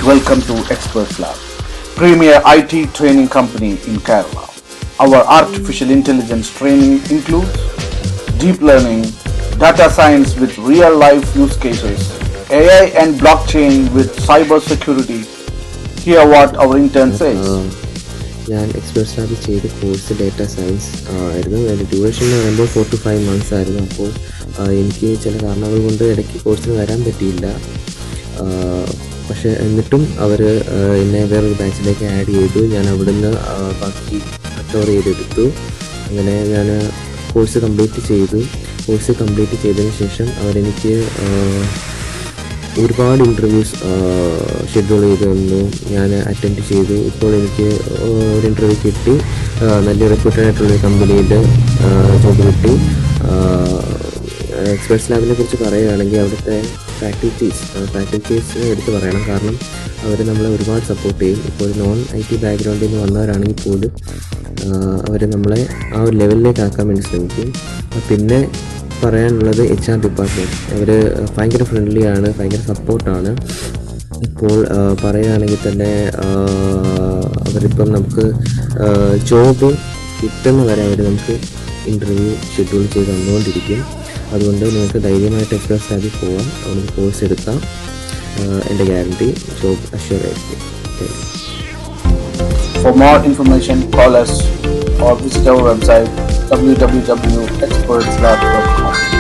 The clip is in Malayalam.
Welcome to Expertzlab, premier IT training company in Kerala. Our artificial intelligence training includes deep learning, data science with real-life use cases, AI and blockchain with cyber security. Hear what our intern says. ഞാൻ എക്സ്പെർട്സ്ലാബിൽ ചെയ്ത കോഴ്സ് ഡേറ്റ സയൻസ് ആയിരുന്നു. അതിൻ്റെ ഡ്യൂറേഷൻ എന്ന് പറയുമ്പോൾ 4 to 5 months ആയിരുന്നു. അപ്പോൾ എനിക്ക് ചില കാരണങ്ങൾ കൊണ്ട് ഇടയ്ക്ക് കോഴ്സിന് വരാൻ പറ്റിയില്ല. പക്ഷേ എന്നിട്ടും അവർ എന്നെ വേറൊരു ബാച്ചിലേക്ക് ആഡ് ചെയ്തു. ഞാൻ അവിടുന്ന് ബാക്കി കവർ ചെയ്തെടുത്തു. അങ്ങനെ ഞാൻ കോഴ്സ് കംപ്ലീറ്റ് ചെയ്തു. കോഴ്സ് കംപ്ലീറ്റ് ചെയ്തതിന് ശേഷം അവരെനിക്ക് ഒരുപാട് ഇൻ്റർവ്യൂസ് ഷെഡ്യൂൾ ചെയ്ത് തന്നു. ഞാൻ അറ്റൻഡ് ചെയ്തു. ഇപ്പോൾ എനിക്ക് ഒരു ഇൻ്റർവ്യൂ കിട്ടി. നല്ല റെപ്യൂട്ടഡ് ആയിട്ടുള്ളൊരു കമ്പനിയിൽ ജോബ് കിട്ടി. എക്സ്പെർട്സ്ലാബിനെ കുറിച്ച് പറയുകയാണെങ്കിൽ അവിടുത്തെ ഫാക്കൽറ്റീസിനെ എടുത്ത് പറയണം. കാരണം അവർ നമ്മളെ ഒരുപാട് സപ്പോർട്ട് ചെയ്യും. ഇപ്പോൾ നോൺ IT ബാക്ക്ഗ്രൗണ്ടിൽ നിന്ന് വന്നവരാണെങ്കിൽ പോലും അവർ നമ്മളെ ആ ഒരു ലെവലിലേക്ക് ആക്കാൻ വേണ്ടി ശ്രമിക്കും. പിന്നെ പറയാനുള്ളത് HR ഡിപ്പാർട്ട്മെൻറ്റ്. അവർ ഭയങ്കര ഫ്രണ്ട്ലിയാണ്, ഭയങ്കര സപ്പോർട്ടാണ്. ഇപ്പോൾ പറയുകയാണെങ്കിൽ തന്നെ അവരിപ്പം നമുക്ക് ജോബ് കിട്ടുന്ന വരെ അവർ നമുക്ക് ഇൻ്റർവ്യൂ ഷെഡ്യൂൾ ചെയ്ത് തന്നുകൊണ്ടിരിക്കും. അതുകൊണ്ട് നിങ്ങൾക്ക് ധൈര്യമായിട്ട് എക്സ്പെർട്സ്ലാബിൽ പോവാം, അവിടെ കോഴ്സ് എടുക്കാം. എൻ്റെ ഗ്യാരണ്ടി ജോബ് അഷ്യൂർ ആയിരിക്കും. For more information, call us or visit our website www.expertlzab.com.